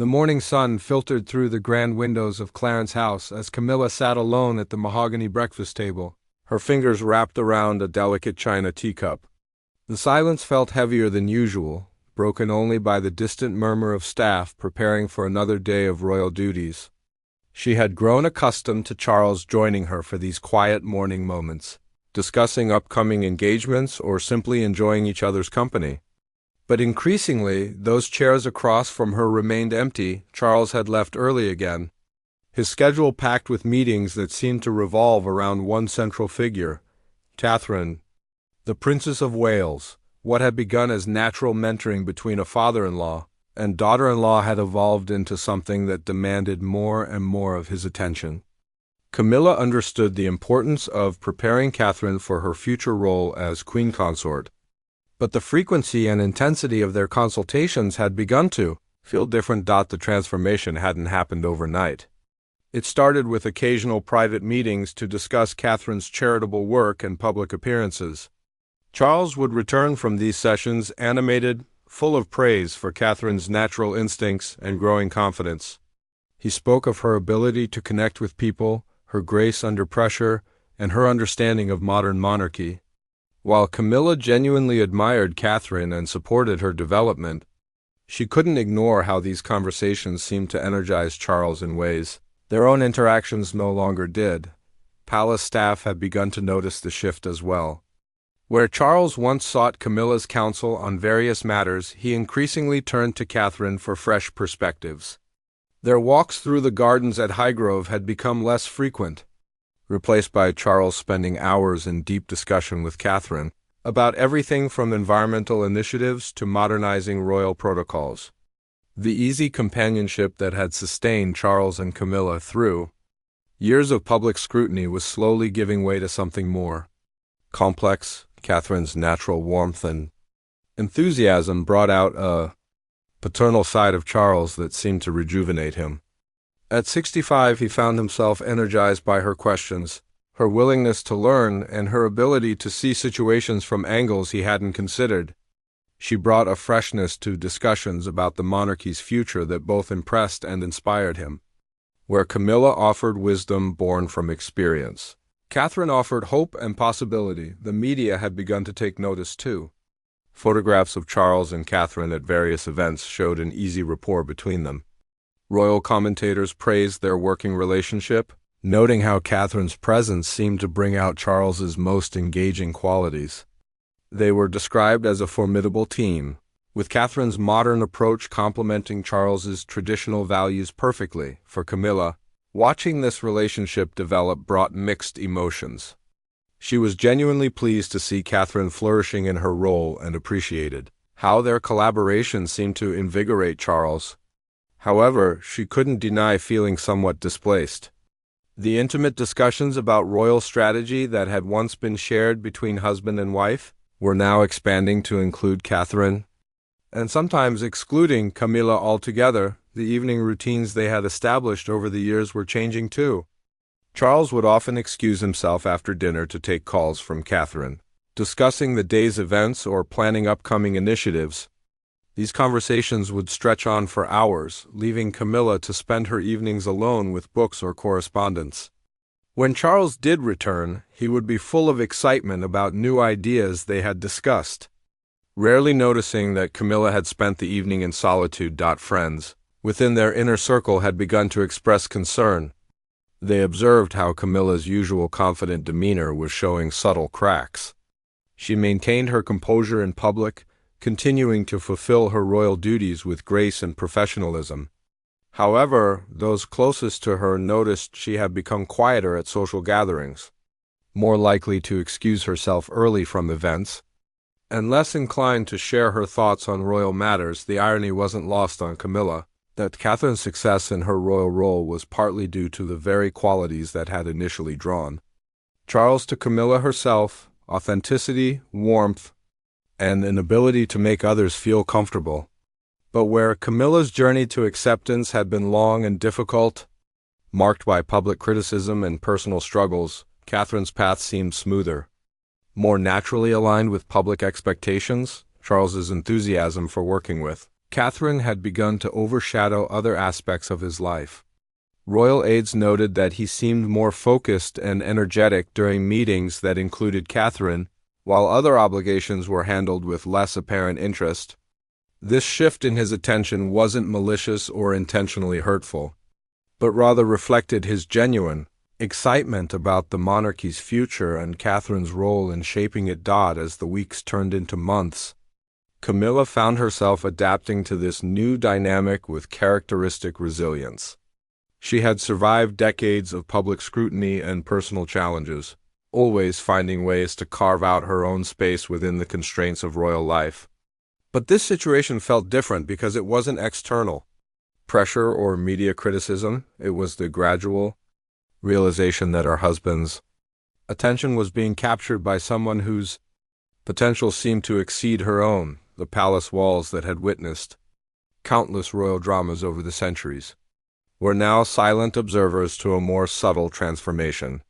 The morning sun filtered through the grand windows of Clarence's house as Camilla sat alone at the mahogany breakfast table, her fingers wrapped around a delicate china teacup. The silence felt heavier than usual, broken only by the distant murmur of staff preparing for another day of royal duties. She had grown accustomed to Charles joining her for these quiet morning moments, discussing upcoming engagements or simply enjoying each other's company. But increasingly, those chairs across from her remained empty. Charles had left early again, his schedule packed with meetings that seemed to revolve around one central figure, Catherine, the Princess of Wales. What had begun as natural mentoring between a father-in-law and daughter-in-law had evolved into something that demanded more and more of his attention. Camilla understood the importance of preparing Catherine for her future role as queen consort. But the frequency and intensity of their consultations had begun to feel different. The transformation hadn't happened overnight. It started with occasional private meetings to discuss Catherine's charitable work and public appearances. Charles would return from these sessions animated, full of praise for Catherine's natural instincts and growing confidence. He spoke of her ability to connect with people, her grace under pressure, and her understanding of modern monarchy. While Camilla genuinely admired Catherine and supported her development, she couldn't ignore how these conversations seemed to energize Charles in ways their own interactions no longer did. Palace staff had begun to notice the shift as well. Where Charles once sought Camilla's counsel on various matters, he increasingly turned to Catherine for fresh perspectives. Their walks through the gardens at Highgrove had become less frequent, replaced by Charles spending hours in deep discussion with Catherine about everything from environmental initiatives to modernizing royal protocols. The easy companionship that had sustained Charles and Camilla through years of public scrutiny was slowly giving way to something more complex. Catherine's natural warmth and enthusiasm brought out a paternal side of Charles that seemed to rejuvenate him. At 65, he found himself energized by her questions, her willingness to learn, and her ability to see situations from angles he hadn't considered. She brought a freshness to discussions about the monarchy's future that both impressed and inspired him. Where Camilla offered wisdom born from experience, Catherine offered hope and possibility. The media had begun to take notice too. Photographs of Charles and Catherine at various events showed an easy rapport between them. Royal commentators praised their working relationship, noting how Catherine's presence seemed to bring out Charles's most engaging qualities. They were described as a formidable team, with Catherine's modern approach complementing Charles's traditional values perfectly. For Camilla, watching this relationship develop brought mixed emotions. She was genuinely pleased to see Catherine flourishing in her role and appreciated how their collaboration seemed to invigorate Charles. However, she couldn't deny feeling somewhat displaced. The intimate discussions about royal strategy that had once been shared between husband and wife were now expanding to include Catherine, and sometimes excluding Camilla altogether. The evening routines they had established over the years were changing too. Charles would often excuse himself after dinner to take calls from Catherine, discussing the day's events or planning upcoming initiatives. These conversations would stretch on for hours, leaving Camilla to spend her evenings alone with books or correspondence. When Charles did return, he would be full of excitement about new ideas they had discussed, rarely noticing that Camilla had spent the evening in solitude. Friends within their inner circle had begun to express concern. They observed how Camilla's usual confident demeanor was showing subtle cracks. She maintained her composure in public, continuing to fulfill her royal duties with grace and professionalism. However, those closest to her noticed she had become quieter at social gatherings, more likely to excuse herself early from events, and less inclined to share her thoughts on royal matters. The irony wasn't lost on Camilla that Catherine's success in her royal role was partly due to the very qualities that had initially drawn Charles to Camilla herself: authenticity, warmth, and an ability to make others feel comfortable. But where Camilla's journey to acceptance had been long and difficult, marked by public criticism and personal struggles, Catherine's path seemed smoother, more naturally aligned with public expectations. Charles's enthusiasm for working with Catherine had begun to overshadow other aspects of his life. Royal aides noted that he seemed more focused and energetic during meetings that included Catherine, while other obligations were handled with less apparent interest. This shift in his attention wasn't malicious or intentionally hurtful, but rather reflected his genuine excitement about the monarchy's future and Catherine's role in shaping it. As the weeks turned into months, Camilla found herself adapting to this new dynamic with characteristic resilience. She had survived decades of public scrutiny and personal challenges, always finding ways to carve out her own space within the constraints of royal life. But this situation felt different because it wasn't external pressure or media criticism. It was the gradual realization that her husband's attention was being captured by someone whose potential seemed to exceed her own. The palace walls that had witnessed countless royal dramas over the centuries were now silent observers to a more subtle transformation.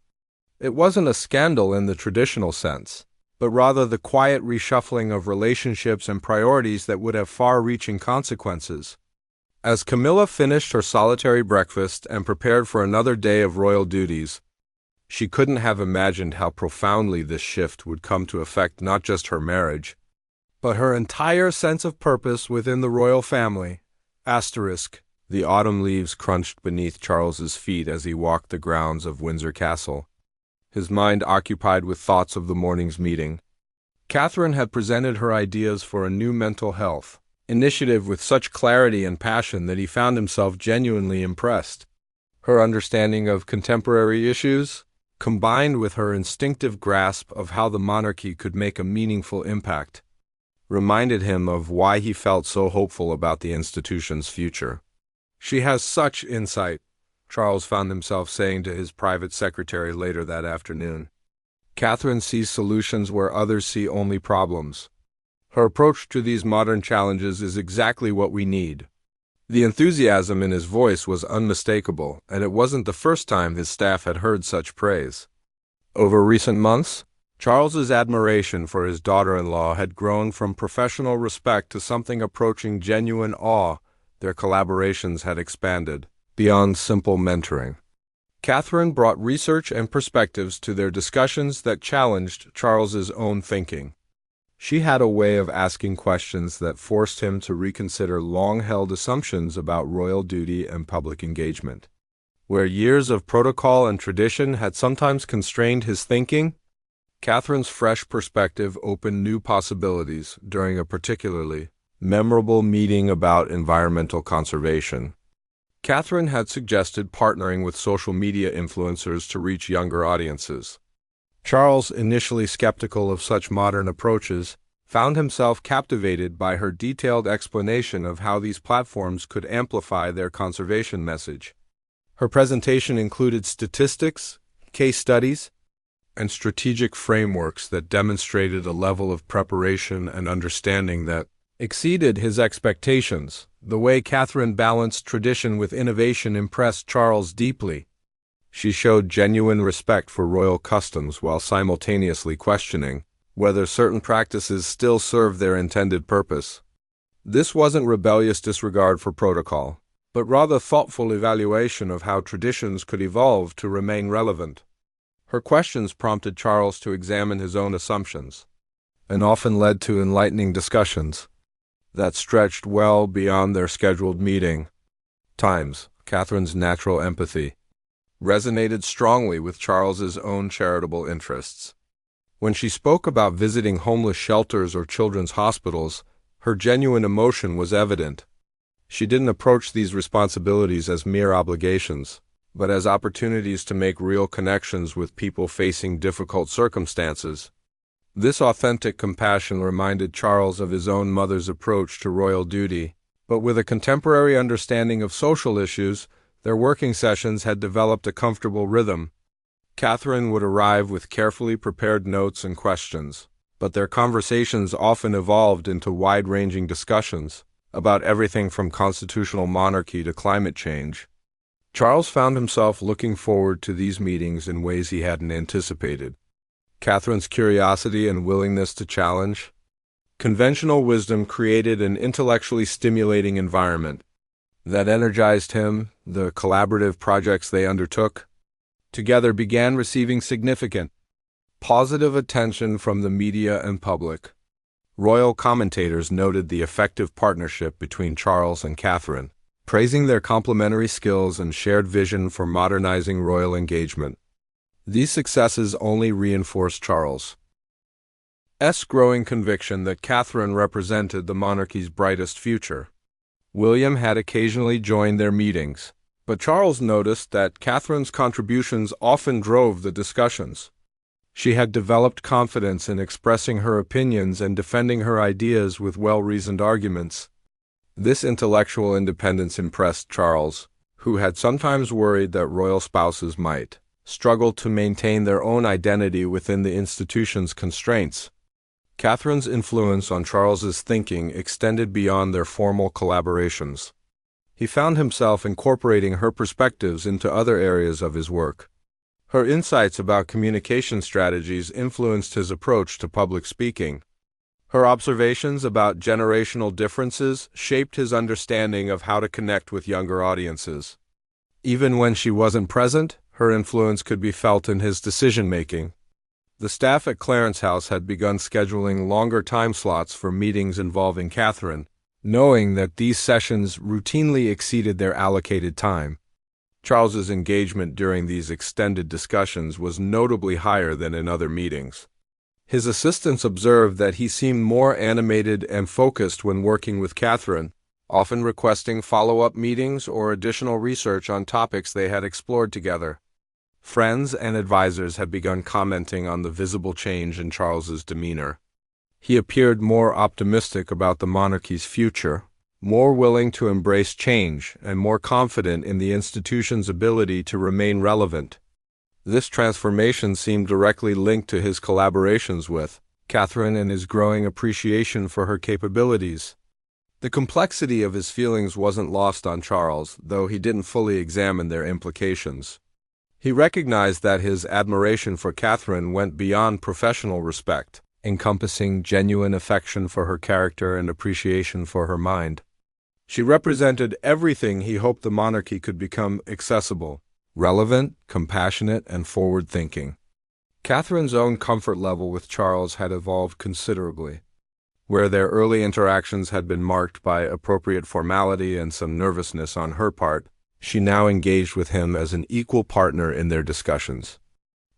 It wasn't a scandal in the traditional sense, but rather the quiet reshuffling of relationships and priorities that would have far-reaching consequences. As Camilla finished her solitary breakfast and prepared for another day of royal duties, she couldn't have imagined how profoundly this shift would come to affect not just her marriage, but her entire sense of purpose within the royal family. The autumn leaves crunched beneath Charles's feet as he walked the grounds of Windsor Castle, his mind occupied with thoughts of the morning's meeting. Catherine had presented her ideas for a new mental health initiative with such clarity and passion that he found himself genuinely impressed. Her understanding of contemporary issues, combined with her instinctive grasp of how the monarchy could make a meaningful impact, reminded him of why he felt so hopeful about the institution's future. "She has such insight," Charles found himself saying to his private secretary later that afternoon. "Catherine sees solutions where others see only problems. Her approach to these modern challenges is exactly what we need." The enthusiasm in his voice was unmistakable, and it wasn't the first time his staff had heard such praise. Over recent months, Charles's admiration for his daughter-in-law had grown from professional respect to something approaching genuine awe. Their collaborations had expanded beyond simple mentoring. Catherine brought research and perspectives to their discussions that challenged Charles's own thinking. She had a way of asking questions that forced him to reconsider long-held assumptions about royal duty and public engagement. Where years of protocol and tradition had sometimes constrained his thinking, Catherine's fresh perspective opened new possibilities during a particularly memorable meeting about environmental conservation. Catherine had suggested partnering with social media influencers to reach younger audiences. Charles, initially skeptical of such modern approaches, found himself captivated by her detailed explanation of how these platforms could amplify their conservation message. Her presentation included statistics, case studies, and strategic frameworks that demonstrated a level of preparation and understanding that exceeded his expectations. The way Catherine balanced tradition with innovation impressed Charles deeply. She showed genuine respect for royal customs while simultaneously questioning whether certain practices still serve their intended purpose. This wasn't rebellious disregard for protocol, but rather thoughtful evaluation of how traditions could evolve to remain relevant. Her questions prompted Charles to examine his own assumptions, and often led to enlightening discussions that stretched well beyond their scheduled meeting times. Catherine's natural empathy resonated strongly with Charles's own charitable interests. When she spoke about visiting homeless shelters or children's hospitals, her genuine emotion was evident. She didn't approach these responsibilities as mere obligations, but as opportunities to make real connections with people facing difficult circumstances. This authentic compassion reminded Charles of his own mother's approach to royal duty, but with a contemporary understanding of social issues, their working sessions had developed a comfortable rhythm. Catherine would arrive with carefully prepared notes and questions, but their conversations often evolved into wide-ranging discussions about everything from constitutional monarchy to climate change. Charles found himself looking forward to these meetings in ways he hadn't anticipated. Catherine's curiosity and willingness to challenge Conventional wisdom created an intellectually stimulating environment that energized him. The collaborative projects they undertook together began receiving significant, positive attention from the media and public. Royal commentators noted the effective partnership between Charles and Catherine, praising their complementary skills and shared vision for modernizing royal engagement. These successes only reinforced Charles' growing conviction that Catherine represented the monarchy's brightest future. William had occasionally joined their meetings, but Charles noticed that Catherine's contributions often drove the discussions. She had developed confidence in expressing her opinions and defending her ideas with well-reasoned arguments. This intellectual independence impressed Charles, who had sometimes worried that royal spouses might struggle to maintain their own identity within the institution's constraints. Catherine's influence on Charles's thinking extended beyond their formal collaborations. He found himself incorporating her perspectives into other areas of his work. Her insights about communication strategies influenced his approach to public speaking. Her observations about generational differences shaped his understanding of how to connect with younger audiences. Even when she wasn't present, her influence could be felt in his decision-making. The staff at Clarence House had begun scheduling longer time slots for meetings involving Catherine, knowing that these sessions routinely exceeded their allocated time. Charles's engagement during these extended discussions was notably higher than in other meetings. His assistants observed that he seemed more animated and focused when working with Catherine, often requesting follow-up meetings or additional research on topics they had explored together. Friends and advisors had begun commenting on the visible change in Charles's demeanor. He appeared more optimistic about the monarchy's future, more willing to embrace change, and more confident in the institution's ability to remain relevant. This transformation seemed directly linked to his collaborations with Catherine and his growing appreciation for her capabilities. The complexity of his feelings wasn't lost on Charles, though he didn't fully examine their implications. He recognized that his admiration for Catherine went beyond professional respect, encompassing genuine affection for her character and appreciation for her mind. She represented everything he hoped the monarchy could become: accessible, relevant, compassionate, and forward-thinking. Catherine's own comfort level with Charles had evolved considerably. Where their early interactions had been marked by appropriate formality and some nervousness on her part, she now engaged with him as an equal partner in their discussions.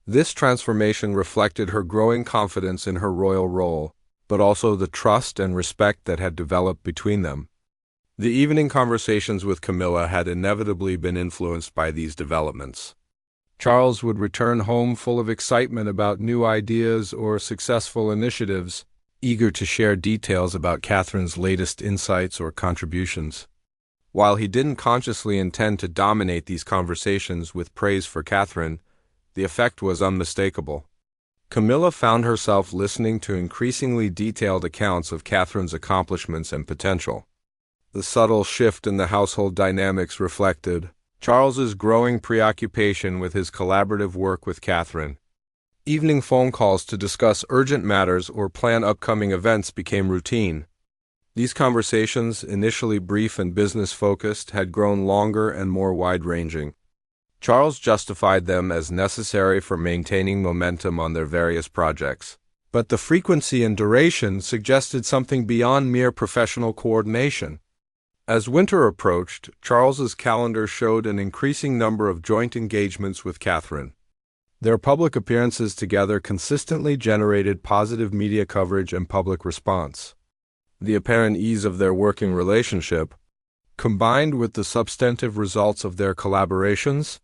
This transformation reflected her growing confidence in her royal role, but also the trust and respect that had developed between them. The evening conversations with Camilla had inevitably been influenced by these developments. Charles would return home full of excitement about new ideas or successful initiatives, eager to share details about Catherine's latest insights or contributions. While he didn't consciously intend to dominate these conversations with praise for Catherine, the effect was unmistakable. Camilla found herself listening to increasingly detailed accounts of Catherine's accomplishments and potential. The subtle shift in the household dynamics reflected Charles's growing preoccupation with his collaborative work with Catherine. Evening phone calls to discuss urgent matters or plan upcoming events became routine. These conversations, initially brief and business-focused, had grown longer and more wide-ranging. Charles justified them as necessary for maintaining momentum on their various projects, but the frequency and duration suggested something beyond mere professional coordination. As winter approached, Charles's calendar showed an increasing number of joint engagements with Catherine. Their public appearances together consistently generated positive media coverage and public response. The apparent ease of their working relationship, combined with the substantive results of their collaborations,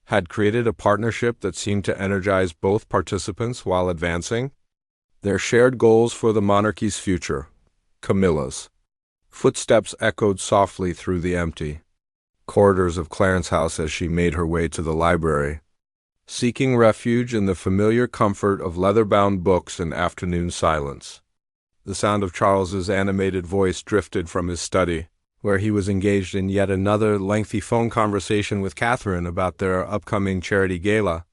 had created a partnership that seemed to energize both participants while advancing their shared goals for the monarchy's future. Camilla's footsteps echoed softly through the empty corridors of Clarence House as she made her way to the library, seeking refuge in the familiar comfort of leather-bound books and afternoon silence. The sound of Charles's animated voice drifted from his study, where he was engaged in yet another lengthy phone conversation with Catherine about their upcoming charity gala.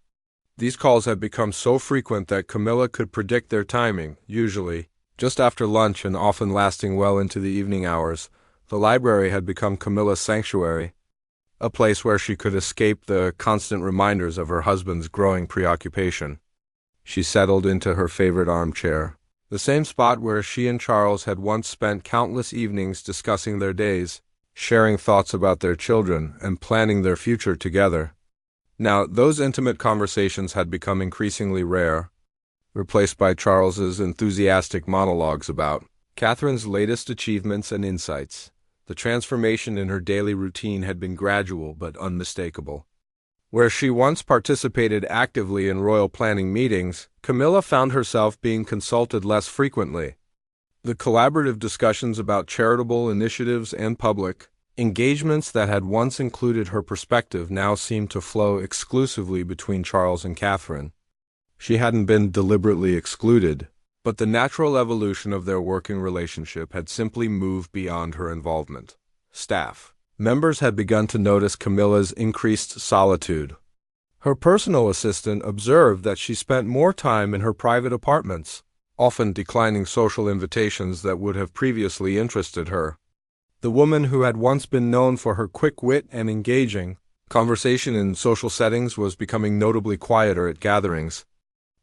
These calls had become so frequent that Camilla could predict their timing, usually Just after lunch and often lasting well into the evening hours, the library had become Camilla's sanctuary, a place where she could escape the constant reminders of her husband's growing preoccupation. She settled into her favorite armchair, the same spot where she and Charles had once spent countless evenings discussing their days, sharing thoughts about their children, and planning their future together. Now, those intimate conversations had become increasingly rare, replaced by Charles's enthusiastic monologues about Catherine's latest achievements and insights. The transformation in her daily routine had been gradual but unmistakable. Where she once participated actively in royal planning meetings, Camilla found herself being consulted less frequently. The collaborative discussions about charitable initiatives and public engagements that had once included her perspective now seemed to flow exclusively between Charles and Catherine. She hadn't been deliberately excluded, but the natural evolution of their working relationship had simply moved beyond her involvement. Staff members had begun to notice Camilla's increased solitude. Her personal assistant observed that she spent more time in her private apartments, often declining social invitations that would have previously interested her. The woman who had once been known for her quick wit and engaging conversation in social settings was becoming notably quieter at gatherings.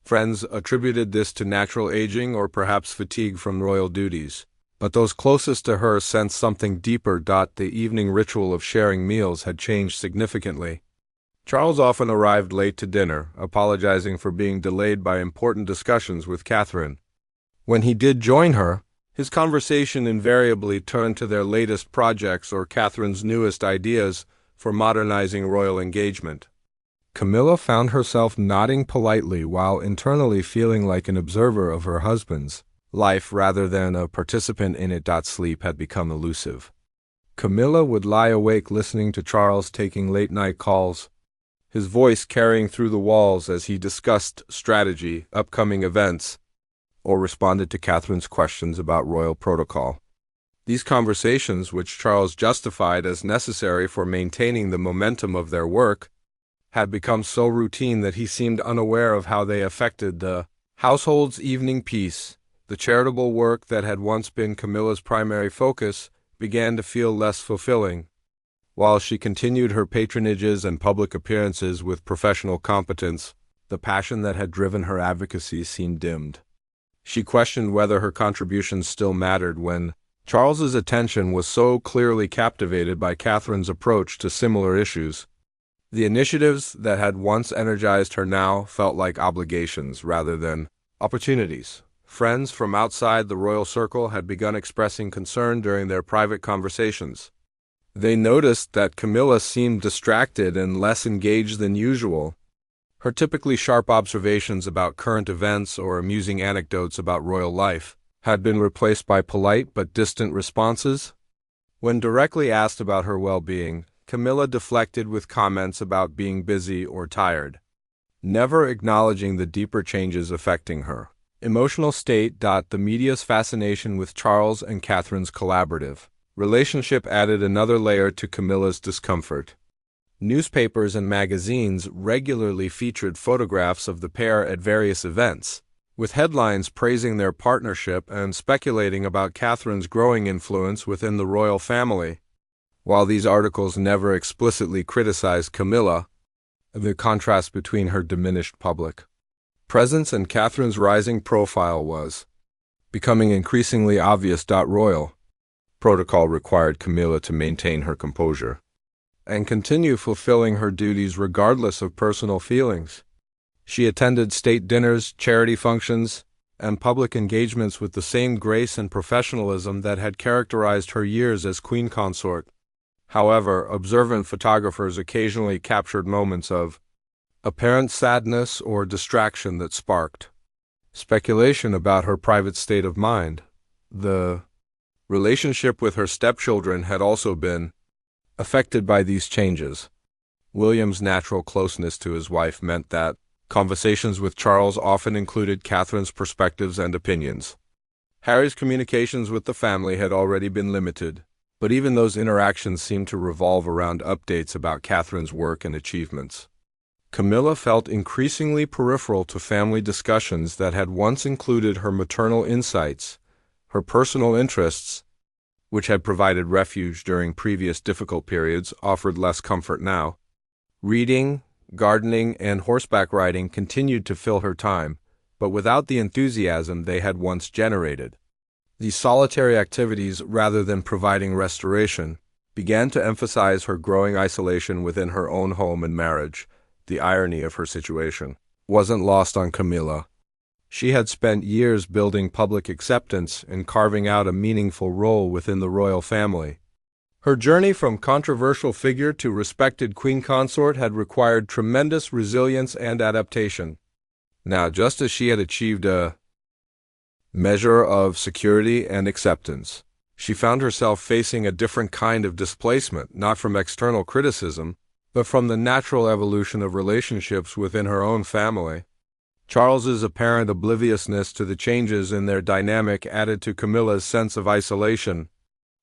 Friends attributed this to natural aging or perhaps fatigue from royal duties, but those closest to her sensed something deeper. The evening ritual of sharing meals had changed significantly. Charles often arrived late to dinner, apologizing for being delayed by important discussions with Catherine. When he did join her, his conversation invariably turned to their latest projects or Catherine's newest ideas for modernizing royal engagement. Camilla found herself nodding politely while internally feeling like an observer of her husband's life rather than a participant in it. Sleep had become elusive. Camilla would lie awake listening to Charles taking late-night calls, his voice carrying through the walls as he discussed strategy, upcoming events, or responded to Catherine's questions about royal protocol. These conversations, which Charles justified as necessary for maintaining the momentum of their work, had become so routine that he seemed unaware of how they affected the household's evening peace. The charitable work that had once been Camilla's primary focus began to feel less fulfilling. While she continued her patronages and public appearances with professional competence, the passion that had driven her advocacy seemed dimmed. She questioned whether her contributions still mattered when Charles's attention was so clearly captivated by Catherine's approach to similar issues. The initiatives that had once energized her now felt like obligations rather than opportunities. Friends from outside the royal circle had begun expressing concern during their private conversations. They noticed that Camilla seemed distracted and less engaged than usual. Her typically sharp observations about current events or amusing anecdotes about royal life had been replaced by polite but distant responses. When directly asked about her well-being, Camilla deflected with comments about being busy or tired, never acknowledging the deeper changes affecting her emotional state. The media's fascination with Charles and Catherine's collaborative relationship added another layer to Camilla's discomfort. Newspapers and magazines regularly featured photographs of the pair at various events, with headlines praising their partnership and speculating about Catherine's growing influence within the royal family. While these articles never explicitly criticized Camilla, the contrast between her diminished public presence and Catherine's rising profile was becoming increasingly obvious. Royal protocol required Camilla to maintain her composure and continue fulfilling her duties regardless of personal feelings. She attended state dinners, charity functions, and public engagements with the same grace and professionalism that had characterized her years as queen consort. However, observant photographers occasionally captured moments of apparent sadness or distraction that sparked speculation about her private state of mind. The relationship with her stepchildren had also been affected by these changes. William's natural closeness to his wife meant that conversations with Charles often included Catherine's perspectives and opinions. Harry's communications with the family had already been limited, but even those interactions seemed to revolve around updates about Catherine's work and achievements. Camilla felt increasingly peripheral to family discussions that had once included her maternal insights, Her personal interests, which had provided refuge during previous difficult periods, offered less comfort now. Reading, gardening, and horseback riding continued to fill her time, but without the enthusiasm they had once generated. These solitary activities, rather than providing restoration, began to emphasize her growing isolation within her own home and marriage. The irony of her situation wasn't lost on Camilla. She had spent years building public acceptance and carving out a meaningful role within the royal family. Her journey from controversial figure to respected queen consort had required tremendous resilience and adaptation. Now, just as she had achieved a measure of security and acceptance, she found herself facing a different kind of displacement, not from external criticism, but from the natural evolution of relationships within her own family. Charles's apparent obliviousness to the changes in their dynamic added to Camilla's sense of isolation.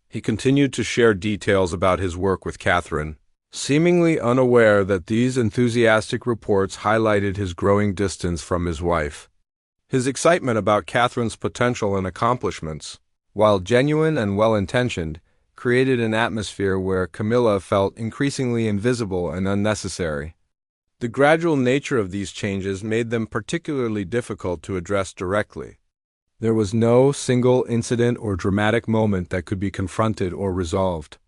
He continued to share details about his work with Catherine, seemingly unaware that these enthusiastic reports highlighted his growing distance from his wife. His excitement about Catherine's potential and accomplishments, while genuine and well-intentioned, created an atmosphere where Camilla felt increasingly invisible and unnecessary. The gradual nature of these changes made them particularly difficult to address directly. There was no single incident or dramatic moment that could be confronted or resolved.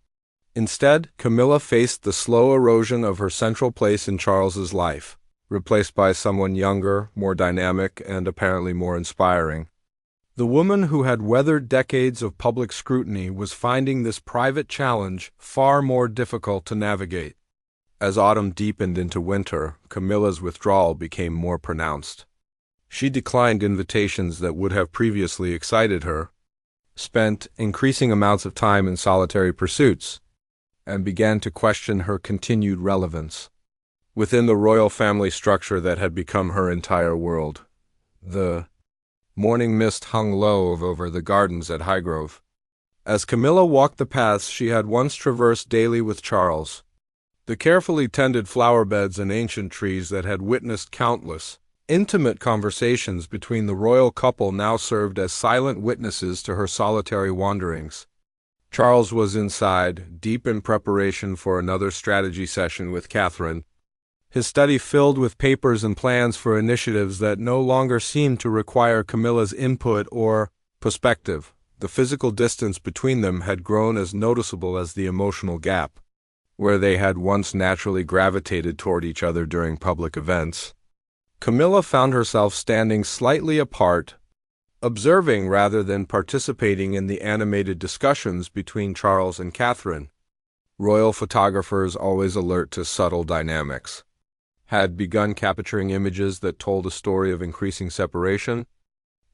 Instead, Camilla faced the slow erosion of her central place in Charles's life, replaced by someone younger, more dynamic, and apparently more inspiring. The woman who had weathered decades of public scrutiny was finding this private challenge far more difficult to navigate. As autumn deepened into winter, Camilla's withdrawal became more pronounced. She declined invitations that would have previously excited her, spent increasing amounts of time in solitary pursuits, and began to question her continued relevance within the royal family structure that had become her entire world. The morning mist hung low over the gardens at Highgrove. As Camilla walked the paths she had once traversed daily with Charles, the carefully tended flower beds and ancient trees that had witnessed countless, intimate conversations between the royal couple now served as silent witnesses to her solitary wanderings. Charles was inside, deep in preparation for another strategy session with Catherine, his study filled with papers and plans for initiatives that no longer seemed to require Camilla's input or perspective. The physical distance between them had grown as noticeable as the emotional gap, where they had once naturally gravitated toward each other during public events. Camilla found herself standing slightly apart, observing rather than participating in the animated discussions between Charles and Catherine. Royal photographers, always alert to subtle dynamics, had begun capturing images that told a story of increasing separation,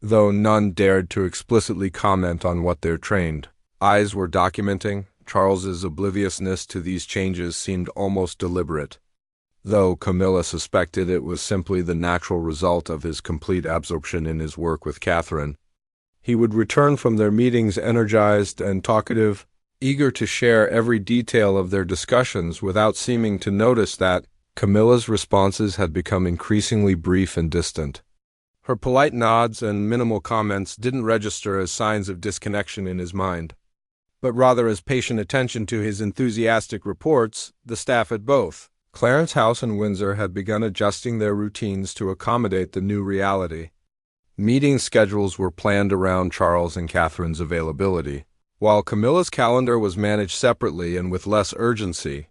though none dared to explicitly comment on what their trained eyes were documenting. Charles's obliviousness to these changes seemed almost deliberate, though Camilla suspected it was simply the natural result of his complete absorption in his work with Catherine. He would return from their meetings energized and talkative, eager to share every detail of their discussions without seeming to notice that Camilla's responses had become increasingly brief and distant. Her polite nods and minimal comments didn't register as signs of disconnection in his mind, but rather as patient attention to his enthusiastic reports. The staff at both Clarence House and Windsor had begun adjusting their routines to accommodate the new reality. Meeting schedules were planned around Charles and Catherine's availability, while Camilla's calendar was managed separately and with less urgency.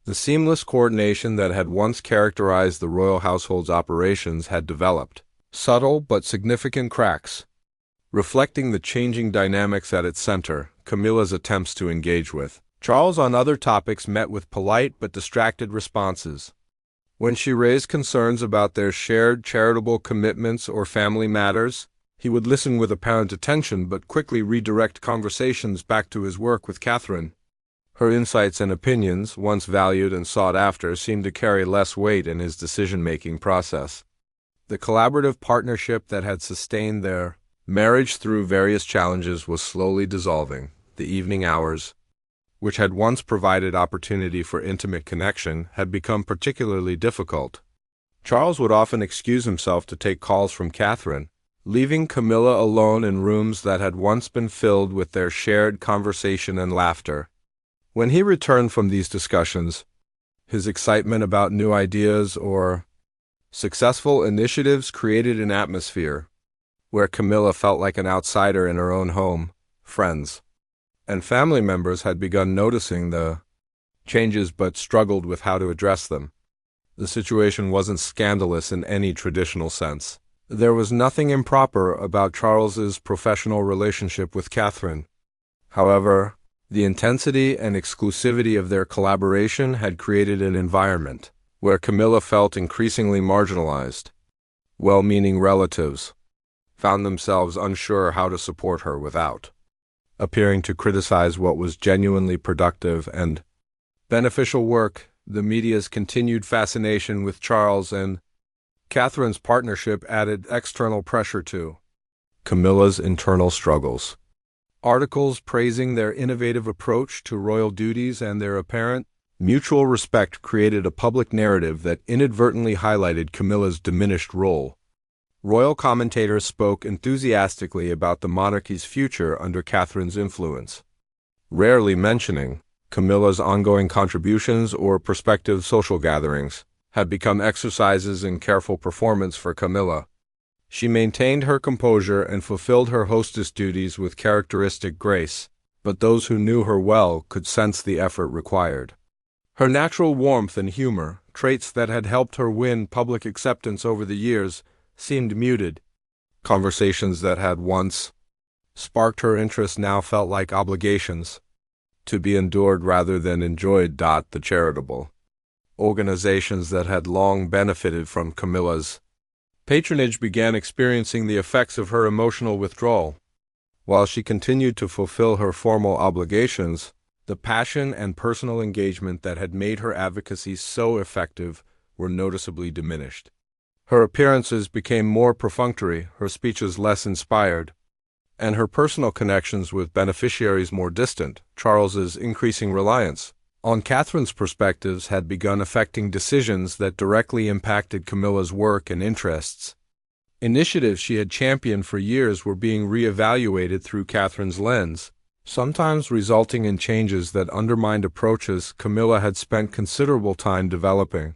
The seamless coordination that had once characterized the royal household's operations had developed subtle but significant cracks, reflecting the changing dynamics at its center. Camilla's attempts to engage with Charles on other topics met with polite but distracted responses. When she raised concerns about their shared charitable commitments or family matters, he would listen with apparent attention but quickly redirect conversations back to his work with Catherine. Her insights and opinions, once valued and sought after, seemed to carry less weight in his decision-making process. The collaborative partnership that had sustained their marriage through various challenges was slowly dissolving. The evening hours, which had once provided opportunity for intimate connection, had become particularly difficult. Charles would often excuse himself to take calls from Catherine, leaving Camilla alone in rooms that had once been filled with their shared conversation and laughter. When he returned from these discussions, his excitement about new ideas or successful initiatives created an atmosphere where Camilla felt like an outsider in her own home. Friends and family members had begun noticing the changes but struggled with how to address them. The situation wasn't scandalous in any traditional sense. There was nothing improper about Charles's professional relationship with Catherine. However, the intensity and exclusivity of their collaboration had created an environment where Camilla felt increasingly marginalized. Well-meaning relatives found themselves unsure how to support her without appearing to criticize what was genuinely productive and beneficial work. The media's continued fascination with Charles and Catherine's partnership added external pressure to Camilla's internal struggles. Articles praising their innovative approach to royal duties and their apparent mutual respect created a public narrative that inadvertently highlighted Camilla's diminished role. Royal commentators spoke enthusiastically about the monarchy's future under Catherine's influence, rarely mentioning Camilla's ongoing contributions or prospective social gatherings had become exercises in careful performance for Camilla. She maintained her composure and fulfilled her hostess duties with characteristic grace, but those who knew her well could sense the effort required. Her natural warmth and humor, traits that had helped her win public acceptance over the years, seemed muted. Conversations that had once sparked her interest now felt like obligations, to be endured rather than enjoyed. The charitable organizations that had long benefited from Camilla's patronage began experiencing the effects of her emotional withdrawal. While she continued to fulfill her formal obligations, the passion and personal engagement that had made her advocacy so effective were noticeably diminished. Her appearances became more perfunctory, her speeches less inspired, and her personal connections with beneficiaries more distant. Charles's increasing reliance on Catherine's perspectives had begun affecting decisions that directly impacted Camilla's work and interests. Initiatives she had championed for years were being re-evaluated through Catherine's lens, sometimes resulting in changes that undermined approaches Camilla had spent considerable time developing.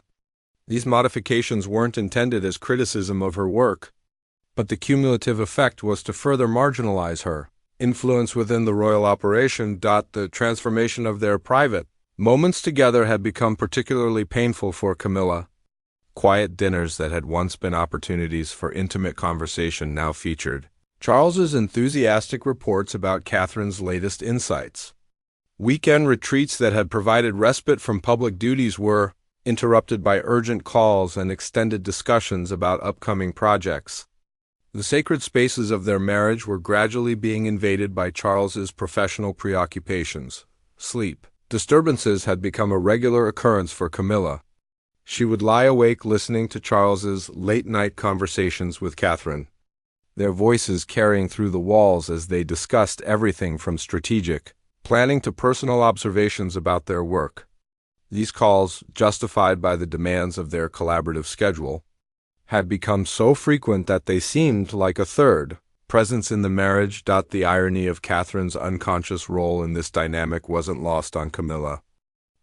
These modifications weren't intended as criticism of her work, but the cumulative effect was to further marginalize her influence within the royal operation. The transformation of their private moments together had become particularly painful for Camilla. Quiet dinners that had once been opportunities for intimate conversation now featured Charles's enthusiastic reports about Catherine's latest insights. Weekend retreats that had provided respite from public duties were interrupted by urgent calls and extended discussions about upcoming projects. The sacred spaces of their marriage were gradually being invaded by Charles's professional preoccupations. Sleep disturbances had become a regular occurrence for Camilla. She would lie awake listening to Charles's late-night conversations with Catherine, their voices carrying through the walls as they discussed everything from strategic planning to personal observations about their work. These calls, justified by the demands of their collaborative schedule, had become so frequent that they seemed like a third presence in the marriage. The irony of Catherine's unconscious role in this dynamic wasn't lost on Camilla.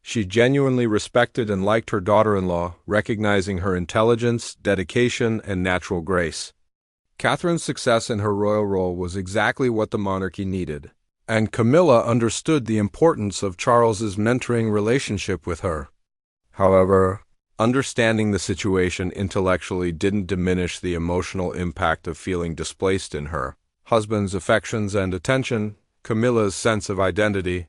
She genuinely respected and liked her daughter-in-law, recognizing her intelligence, dedication, and natural grace. Catherine's success in her royal role was exactly what the monarchy needed, and Camilla understood the importance of Charles's mentoring relationship with her. However, understanding the situation intellectually didn't diminish the emotional impact of feeling displaced in her husband's affections and attention. Camilla's sense of identity,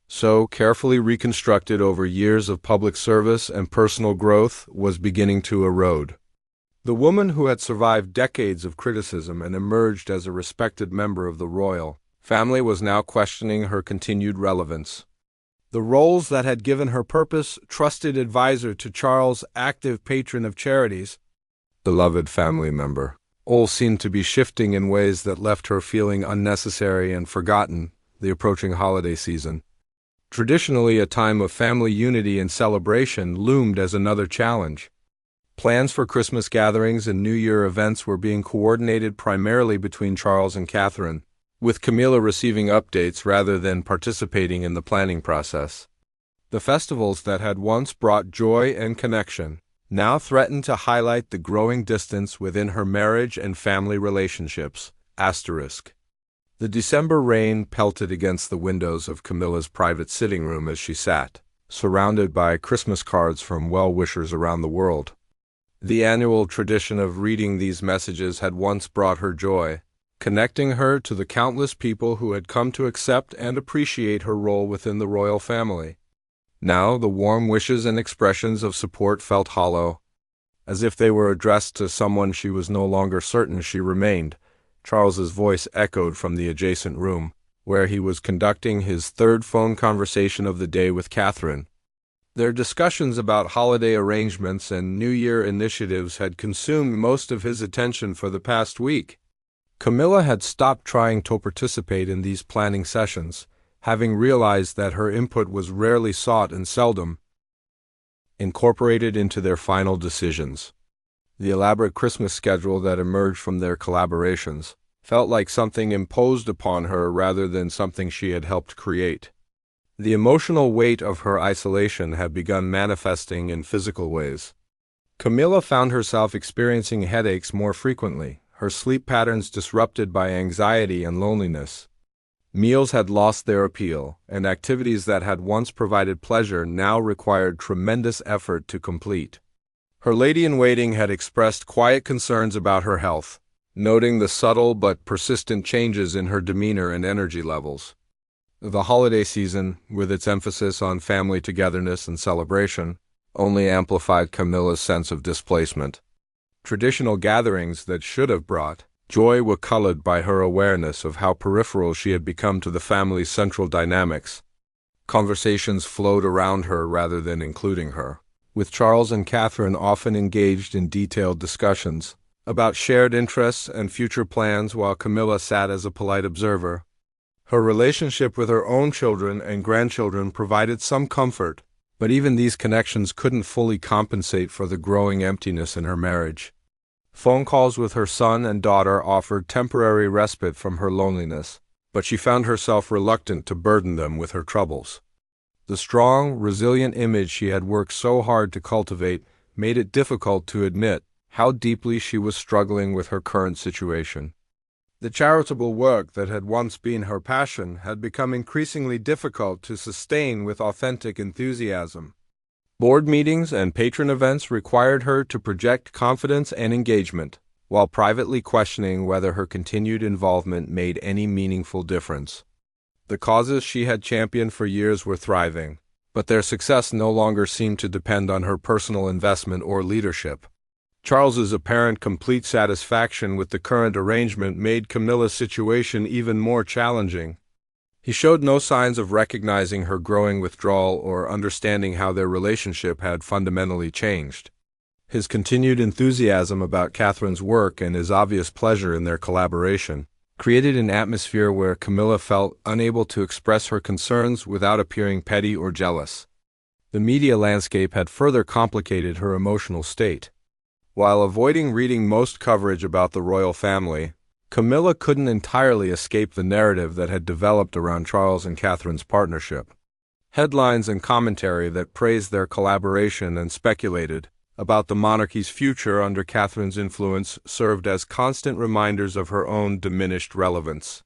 so carefully reconstructed over years of public service and personal growth, was beginning to erode. The woman who had survived decades of criticism and emerged as a respected member of the royal family was now questioning her continued relevance. The roles that had given her purpose, trusted advisor to Charles, active patron of charities, beloved family member, all seemed to be shifting in ways that left her feeling unnecessary and forgotten. The approaching holiday season, traditionally a time of family unity and celebration, loomed as another challenge. Plans for Christmas gatherings and New Year events were being coordinated primarily between Charles and Catherine, with Camilla receiving updates rather than participating in the planning process. The festivals that had once brought joy and connection now threatened to highlight the growing distance within her marriage and family relationships. The December rain pelted against the windows of Camilla's private sitting room as she sat, surrounded by Christmas cards from well-wishers around the world. The annual tradition of reading these messages had once brought her joy, connecting her to the countless people who had come to accept and appreciate her role within the royal family. Now the warm wishes and expressions of support felt hollow, as if they were addressed to someone she was no longer certain she remained. Charles's voice echoed from the adjacent room, where he was conducting his third phone conversation of the day with Catherine. Their discussions about holiday arrangements and New Year initiatives had consumed most of his attention for the past week. Camilla had stopped trying to participate in these planning sessions, having realized that her input was rarely sought and seldom incorporated into their final decisions. The elaborate Christmas schedule that emerged from their collaborations felt like something imposed upon her rather than something she had helped create. The emotional weight of her isolation had begun manifesting in physical ways. Camilla found herself experiencing headaches more frequently, her sleep patterns disrupted by anxiety and loneliness. Meals had lost their appeal, and activities that had once provided pleasure now required tremendous effort to complete. Her lady-in-waiting had expressed quiet concerns about her health, noting the subtle but persistent changes in her demeanor and energy levels. The holiday season, with its emphasis on family togetherness and celebration, only amplified Camilla's sense of displacement. Traditional gatherings that should have brought joy were colored by her awareness of how peripheral she had become to the family's central dynamics. Conversations flowed around her rather than including her, with Charles and Catherine often engaged in detailed discussions about shared interests and future plans while Camilla sat as a polite observer. Her relationship with her own children and grandchildren provided some comfort, but even these connections couldn't fully compensate for the growing emptiness in her marriage. Phone calls with her son and daughter offered temporary respite from her loneliness, but she found herself reluctant to burden them with her troubles. The strong, resilient image she had worked so hard to cultivate made it difficult to admit how deeply she was struggling with her current situation. The charitable work that had once been her passion had become increasingly difficult to sustain with authentic enthusiasm. Board meetings and patron events required her to project confidence and engagement, while privately questioning whether her continued involvement made any meaningful difference. The causes she had championed for years were thriving, but their success no longer seemed to depend on her personal investment or leadership. Charles's apparent complete satisfaction with the current arrangement made Camilla's situation even more challenging. He showed no signs of recognizing her growing withdrawal or understanding how their relationship had fundamentally changed. His continued enthusiasm about Catherine's work and his obvious pleasure in their collaboration created an atmosphere where Camilla felt unable to express her concerns without appearing petty or jealous. The media landscape had further complicated her emotional state. While avoiding reading most coverage about the royal family, Camilla couldn't entirely escape the narrative that had developed around Charles and Catherine's partnership. Headlines and commentary that praised their collaboration and speculated about the monarchy's future under Catherine's influence served as constant reminders of her own diminished relevance.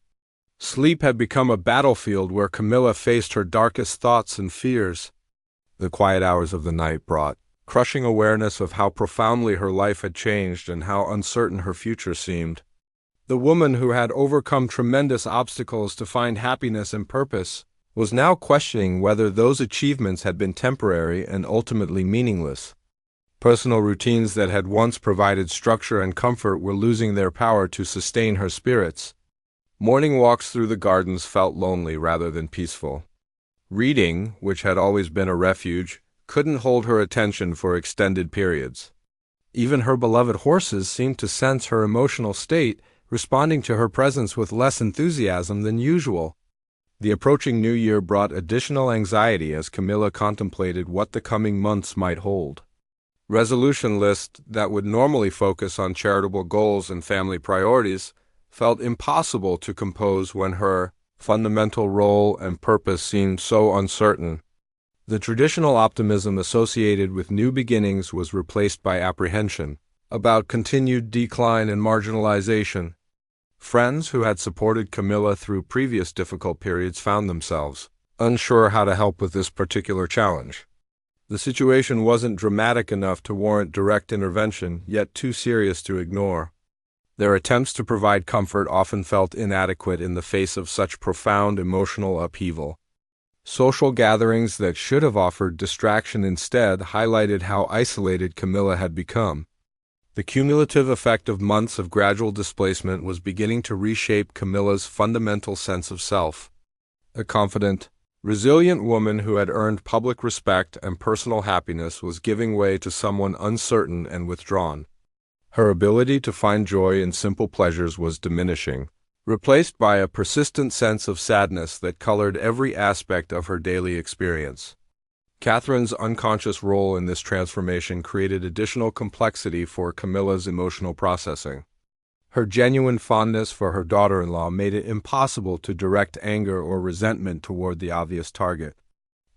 Sleep had become a battlefield where Camilla faced her darkest thoughts and fears. The quiet hours of the night brought crushing awareness of how profoundly her life had changed and how uncertain her future seemed. The woman who had overcome tremendous obstacles to find happiness and purpose was now questioning whether those achievements had been temporary and ultimately meaningless. Personal routines that had once provided structure and comfort were losing their power to sustain her spirits. Morning walks through the gardens felt lonely rather than peaceful. Reading, which had always been a refuge, couldn't hold her attention for extended periods. Even her beloved horses seemed to sense her emotional state, responding to her presence with less enthusiasm than usual. The approaching New Year brought additional anxiety as Camilla contemplated what the coming months might hold. Resolution lists that would normally focus on charitable goals and family priorities felt impossible to compose when her fundamental role and purpose seemed so uncertain. The traditional optimism associated with new beginnings was replaced by apprehension about continued decline and marginalization. Friends who had supported Camilla through previous difficult periods found themselves unsure how to help with this particular challenge. The situation wasn't dramatic enough to warrant direct intervention, yet too serious to ignore. Their attempts to provide comfort often felt inadequate in the face of such profound emotional upheaval. Social gatherings that should have offered distraction instead highlighted how isolated Camilla had become. The cumulative effect of months of gradual displacement was beginning to reshape Camilla's fundamental sense of self. A confident, resilient woman who had earned public respect and personal happiness was giving way to someone uncertain and withdrawn. Her ability to find joy in simple pleasures was diminishing, replaced by a persistent sense of sadness that colored every aspect of her daily experience. Catherine's unconscious role in this transformation created additional complexity for Camilla's emotional processing. Her genuine fondness for her daughter-in-law made it impossible to direct anger or resentment toward the obvious target.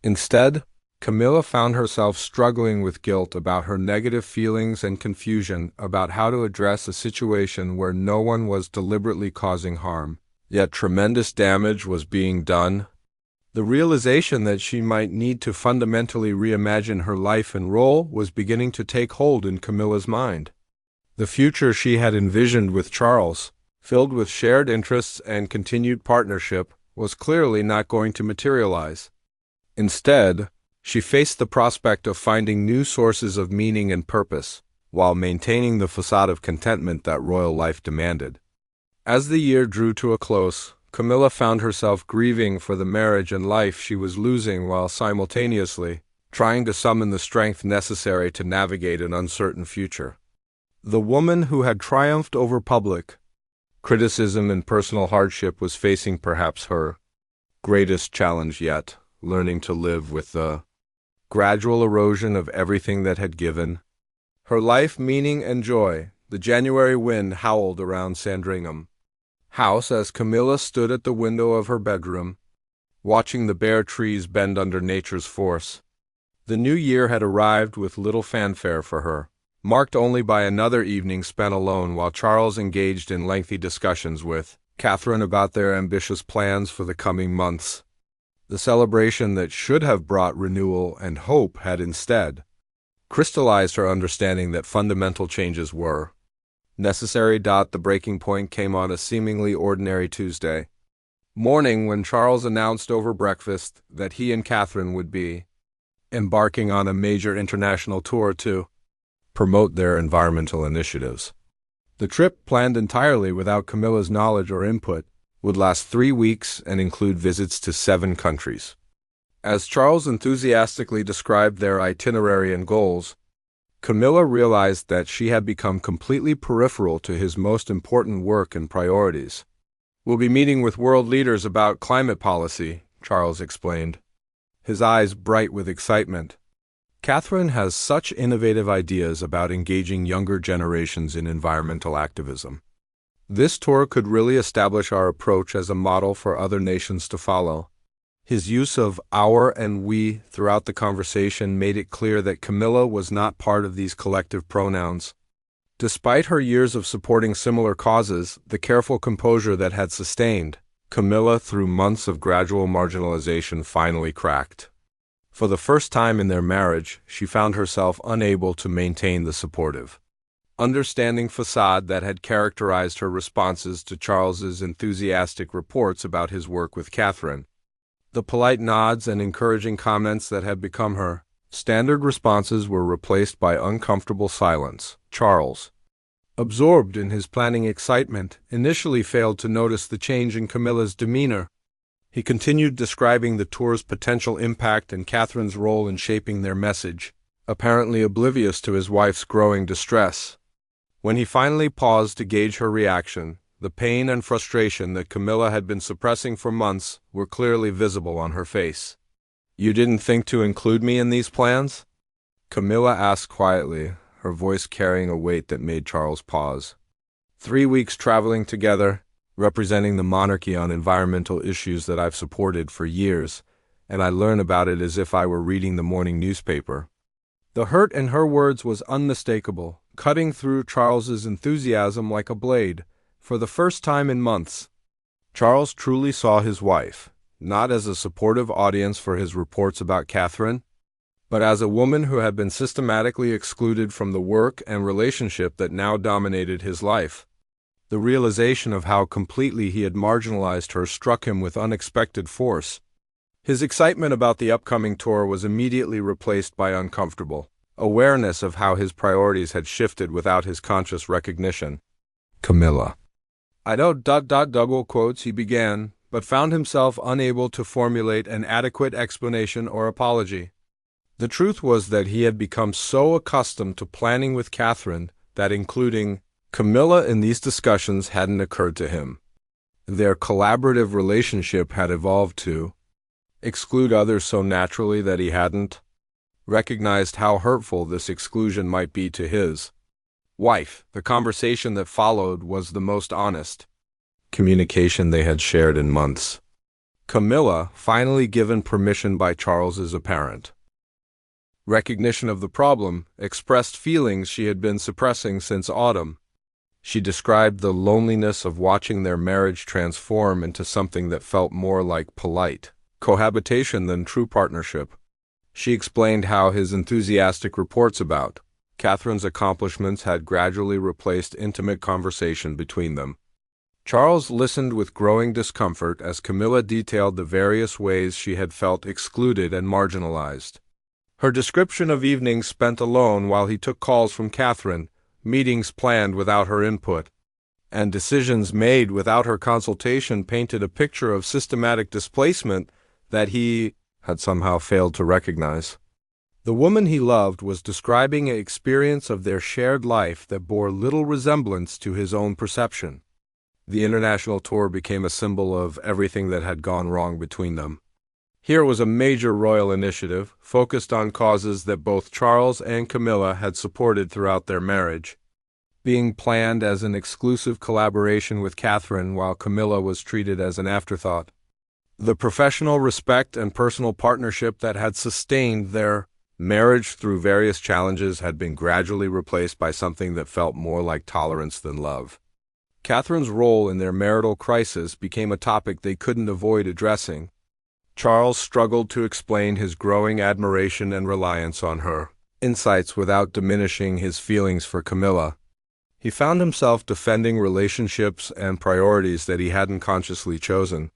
Instead, Camilla found herself struggling with guilt about her negative feelings and confusion about how to address a situation where no one was deliberately causing harm, yet tremendous damage was being done. The realization that she might need to fundamentally reimagine her life and role was beginning to take hold in Camilla's mind. The future she had envisioned with Charles, filled with shared interests and continued partnership, was clearly not going to materialize. Instead, she faced the prospect of finding new sources of meaning and purpose, while maintaining the facade of contentment that royal life demanded. As the year drew to a close, Camilla found herself grieving for the marriage and life she was losing while simultaneously trying to summon the strength necessary to navigate an uncertain future. The woman who had triumphed over public criticism and personal hardship was facing perhaps her greatest challenge yet, learning to live with the gradual erosion of everything that had given her life meaning and joy. The January wind howled around Sandringham House as Camilla stood at the window of her bedroom, watching the bare trees bend under nature's force. The new year had arrived with little fanfare for her, marked only by another evening spent alone while Charles engaged in lengthy discussions with Catherine about their ambitious plans for the coming months. The celebration that should have brought renewal and hope had instead crystallized her understanding that fundamental changes were necessary. The breaking point came on a seemingly ordinary Tuesday morning when Charles announced over breakfast that he and Catherine would be embarking on a major international tour to promote their environmental initiatives. The trip, planned entirely without Camilla's knowledge or input, would last 3 weeks and include visits to 7 countries. As Charles enthusiastically described their itinerary and goals, Camilla realized that she had become completely peripheral to his most important work and priorities. "We'll be meeting with world leaders about climate policy," Charles explained, his eyes bright with excitement. "Catherine has such innovative ideas about engaging younger generations in environmental activism. This tour could really establish our approach as a model for other nations to follow." His use of "our" and "we" throughout the conversation made it clear that Camilla was not part of these collective pronouns. Despite her years of supporting similar causes, the careful composure that had sustained Camilla through months of gradual marginalization finally cracked. For the first time in their marriage, she found herself unable to maintain the supportive, understanding facade that had characterized her responses to Charles's enthusiastic reports about his work with Catherine. The polite nods and encouraging comments that had become her standard responses were replaced by uncomfortable silence. Charles, absorbed in his planning excitement, initially failed to notice the change in Camilla's demeanor. He continued describing the tour's potential impact and Catherine's role in shaping their message, apparently oblivious to his wife's growing distress. When he finally paused to gauge her reaction, the pain and frustration that Camilla had been suppressing for months were clearly visible on her face. "You didn't think to include me in these plans?" Camilla asked quietly, her voice carrying a weight that made Charles pause. 3 weeks traveling together, representing the monarchy on environmental issues that I've supported for years, and I learn about it as if I were reading the morning newspaper. The hurt in her words was unmistakable, cutting through Charles's enthusiasm like a blade. For the first time in months, Charles truly saw his wife, not as a supportive audience for his reports about Catherine, but as a woman who had been systematically excluded from the work and relationship that now dominated his life. The realization of how completely he had marginalized her struck him with unexpected force. His excitement about the upcoming tour was immediately replaced by uncomfortable awareness of how his priorities had shifted without his conscious recognition. Camilla. I don't double quotes he began, but found himself unable to formulate an adequate explanation or apology. The truth was that he had become so accustomed to planning with Catherine that including Camilla in these discussions hadn't occurred to him. Their collaborative relationship had evolved to exclude others so naturally that he hadn't recognized how hurtful this exclusion might be to his wife. The conversation that followed was the most honest communication they had shared in months. Camilla, finally given permission by Charles's apparent recognition of the problem, expressed feelings she had been suppressing since autumn. She described the loneliness of watching their marriage transform into something that felt more like polite cohabitation than true partnership. She explained how his enthusiastic reports about Catherine's accomplishments had gradually replaced intimate conversation between them. Charles listened with growing discomfort as Camilla detailed the various ways she had felt excluded and marginalized. Her description of evenings spent alone while he took calls from Catherine, meetings planned without her input, and decisions made without her consultation painted a picture of systematic displacement that he had somehow failed to recognize. The woman he loved was describing an experience of their shared life that bore little resemblance to his own perception. The international tour became a symbol of everything that had gone wrong between them. Here was a major royal initiative focused on causes that both Charles and Camilla had supported throughout their marriage, being planned as an exclusive collaboration with Catherine while Camilla was treated as an afterthought. The professional respect and personal partnership that had sustained their marriage through various challenges had been gradually replaced by something that felt more like tolerance than love. Catherine's role in their marital crisis became a topic they couldn't avoid addressing. Charles struggled to explain his growing admiration and reliance on her insights without diminishing his feelings for Camilla. He found himself defending relationships and priorities that he hadn't consciously chosen,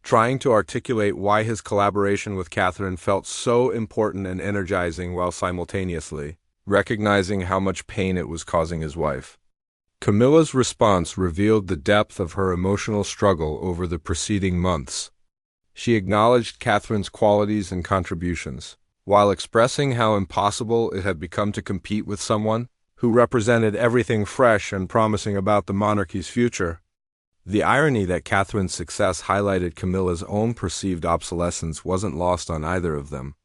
trying to articulate why his collaboration with Catherine felt so important and energizing while simultaneously recognizing how much pain it was causing his wife. Camilla's response revealed the depth of her emotional struggle over the preceding months. She acknowledged Catherine's qualities and contributions, while expressing how impossible it had become to compete with someone who represented everything fresh and promising about the monarchy's future. The irony that Catherine's success highlighted Camilla's own perceived obsolescence wasn't lost on either of them.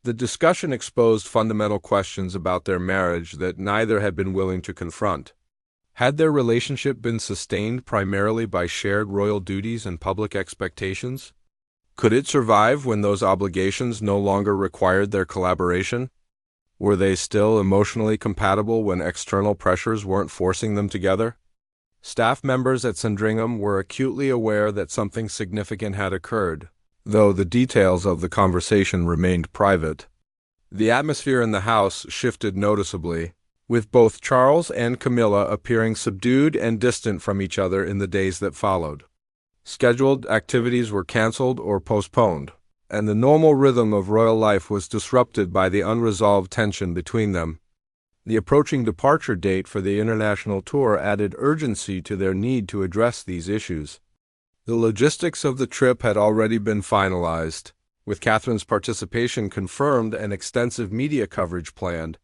The discussion exposed fundamental questions about their marriage that neither had been willing to confront. Had their relationship been sustained primarily by shared royal duties and public expectations? Could it survive when those obligations no longer required their collaboration? Were they still emotionally compatible when external pressures weren't forcing them together? Staff members at Sandringham were acutely aware that something significant had occurred, though the details of the conversation remained private. The atmosphere in the house shifted noticeably, with both Charles and Camilla appearing subdued and distant from each other in the days that followed. Scheduled activities were canceled or postponed, and the normal rhythm of royal life was disrupted by the unresolved tension between them. The approaching departure date for the international tour added urgency to their need to address these issues. The logistics of the trip had already been finalized, with Catherine's participation confirmed and extensive media coverage planned.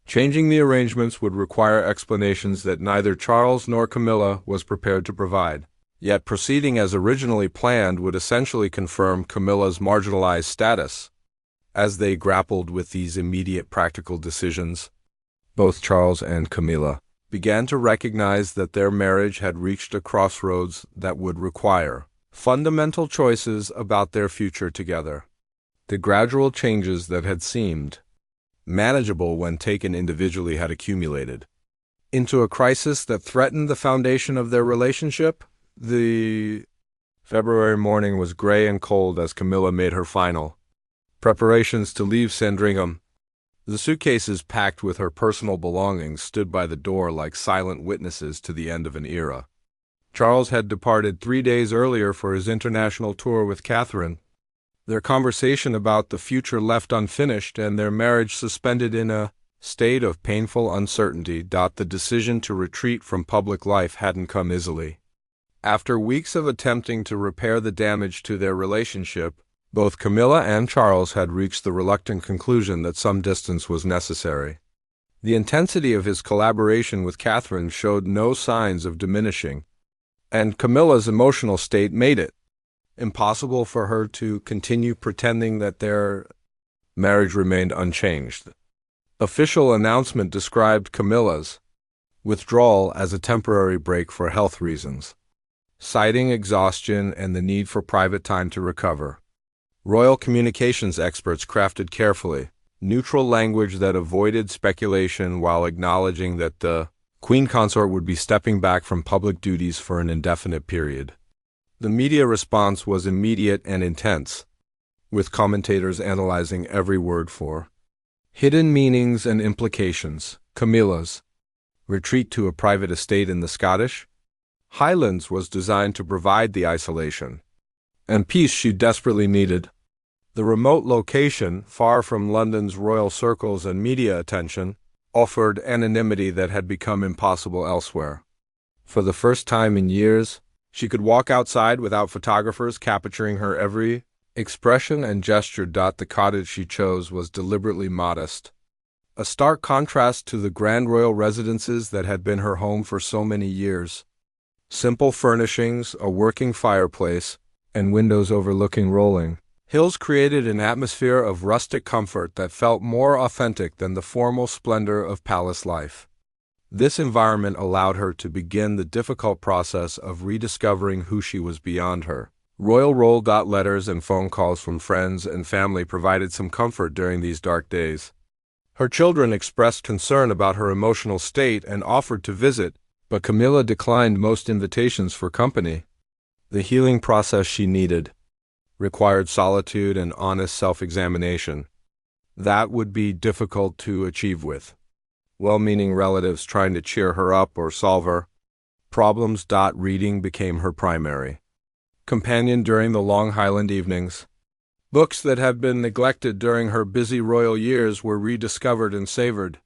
Changing the arrangements would require explanations that neither Charles nor Camilla was prepared to provide. Yet proceeding as originally planned would essentially confirm Camilla's marginalized status. As they grappled with these immediate practical decisions, both Charles and Camilla began to recognize that their marriage had reached a crossroads that would require fundamental choices about their future together. The gradual changes that had seemed manageable when taken individually had accumulated into a crisis that threatened the foundation of their relationship. The February morning was gray and cold as Camilla made her final preparations to leave Sandringham. The suitcases packed with her personal belongings stood by the door like silent witnesses to the end of an era. Charles had departed 3 days earlier for his international tour with Catherine, their conversation about the future left unfinished and their marriage suspended in a state of painful uncertainty. The decision to retreat from public life hadn't come easily. After weeks of attempting to repair the damage to their relationship, both Camilla and Charles had reached the reluctant conclusion that some distance was necessary. The intensity of his collaboration with Catherine showed no signs of diminishing, and Camilla's emotional state made it impossible for her to continue pretending that their marriage remained unchanged. Official announcement described Camilla's withdrawal as a temporary break for health reasons, citing exhaustion and the need for private time to recover. Royal communications experts crafted carefully neutral language that avoided speculation while acknowledging that the Queen Consort would be stepping back from public duties for an indefinite period. The media response was immediate and intense, with commentators analyzing every word for hidden meanings and implications. Camilla's retreat to a private estate in the Scottish Highlands was designed to provide the isolation and peace she desperately needed. The remote location, far from London's royal circles and media attention, offered anonymity that had become impossible elsewhere. For the first time in years, she could walk outside without photographers capturing her every expression and gesture. The cottage she chose was deliberately modest, a stark contrast to the grand royal residences that had been her home for so many years. Simple furnishings, a working fireplace, and windows overlooking rolling hills created an atmosphere of rustic comfort that felt more authentic than the formal splendor of palace life. This environment allowed her to begin the difficult process of rediscovering who she was beyond her royal role. Letters and phone calls from friends and family provided some comfort during these dark days. Her children expressed concern about her emotional state and offered to visit, but Camilla declined most invitations for company. The healing process she needed required solitude and honest self-examination. That would be difficult to achieve with well-meaning relatives trying to cheer her up or solve her problems. Reading became her primary companion during the long Highland evenings. Books that had been neglected during her busy royal years were rediscovered and savored.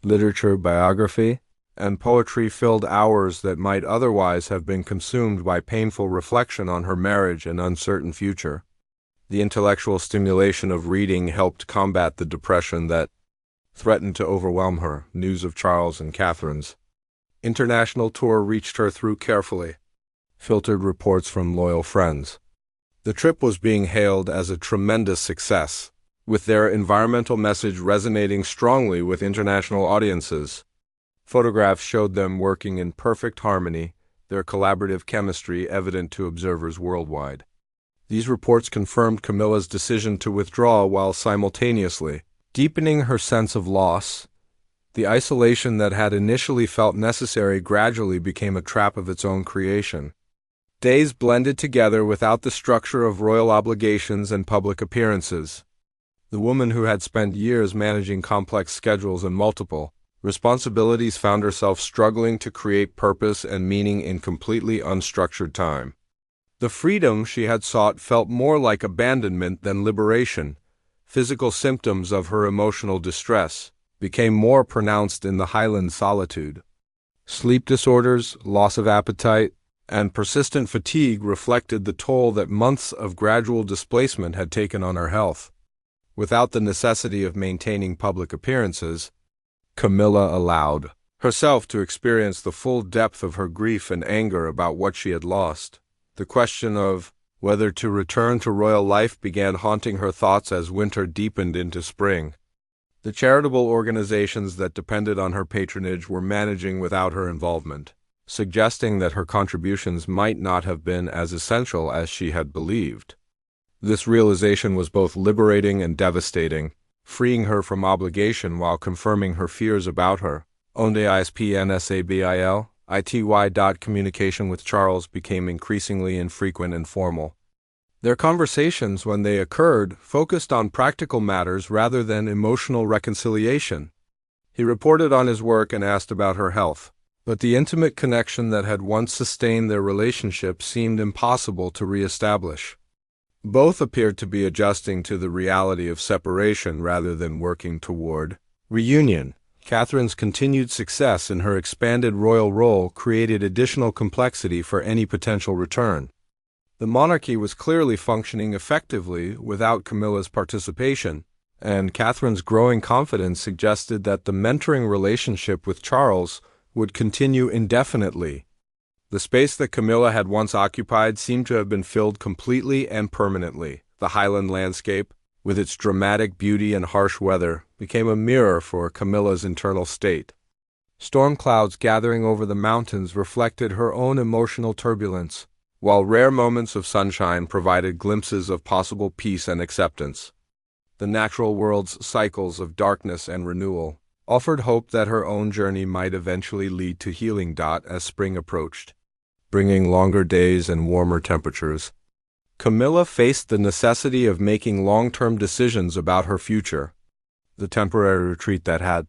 Literature, biography, and poetry filled hours that might otherwise have been consumed by painful reflection on her marriage and uncertain future. The intellectual stimulation of reading helped combat the depression that threatened to overwhelm her. News of Charles and Catherine's international tour reached her through carefully filtered reports from loyal friends. The trip was being hailed as a tremendous success, with their environmental message resonating strongly with international audiences. Photographs showed them working in perfect harmony, their collaborative chemistry evident to observers worldwide. These reports confirmed Camilla's decision to withdraw while simultaneously deepening her sense of loss. The isolation that had initially felt necessary gradually became a trap of its own creation. Days blended together without the structure of royal obligations and public appearances. The woman who had spent years managing complex schedules and multiple responsibilities found herself struggling to create purpose and meaning in completely unstructured time. The freedom she had sought felt more like abandonment than liberation. Physical symptoms of her emotional distress became more pronounced in the Highland solitude. Sleep disorders, loss of appetite, and persistent fatigue reflected the toll that months of gradual displacement had taken on her health. Without the necessity of maintaining public appearances, Camilla allowed herself to experience the full depth of her grief and anger about what she had lost. The question of Whether to return to royal life began haunting her thoughts as winter deepened into spring. The charitable organizations that depended on her patronage were managing without her involvement, suggesting that her contributions might not have been as essential as she had believed. This realization was both liberating and devastating, freeing her from obligation while confirming her fears about her. Communication with Charles became increasingly infrequent and formal. Their conversations, when they occurred, focused on practical matters rather than emotional reconciliation. He reported on his work and asked about her health, but the intimate connection that had once sustained their relationship seemed impossible to re-establish. Both appeared to be adjusting to the reality of separation rather than working toward reunion. Catherine's continued success in her expanded royal role created additional complexity for any potential return. The monarchy was clearly functioning effectively without Camilla's participation, and Catherine's growing confidence suggested that the mentoring relationship with Charles would continue indefinitely. The space that Camilla had once occupied seemed to have been filled completely and permanently. The highland landscape, with its dramatic beauty and harsh weather, became a mirror for Camilla's internal state. Storm clouds gathering over the mountains reflected her own emotional turbulence, while rare moments of sunshine provided glimpses of possible peace and acceptance. The natural world's cycles of darkness and renewal offered hope that her own journey might eventually lead to healing. As spring approached, bringing longer days and warmer temperatures, Camilla faced the necessity of making long-term decisions about her future. The temporary retreat that had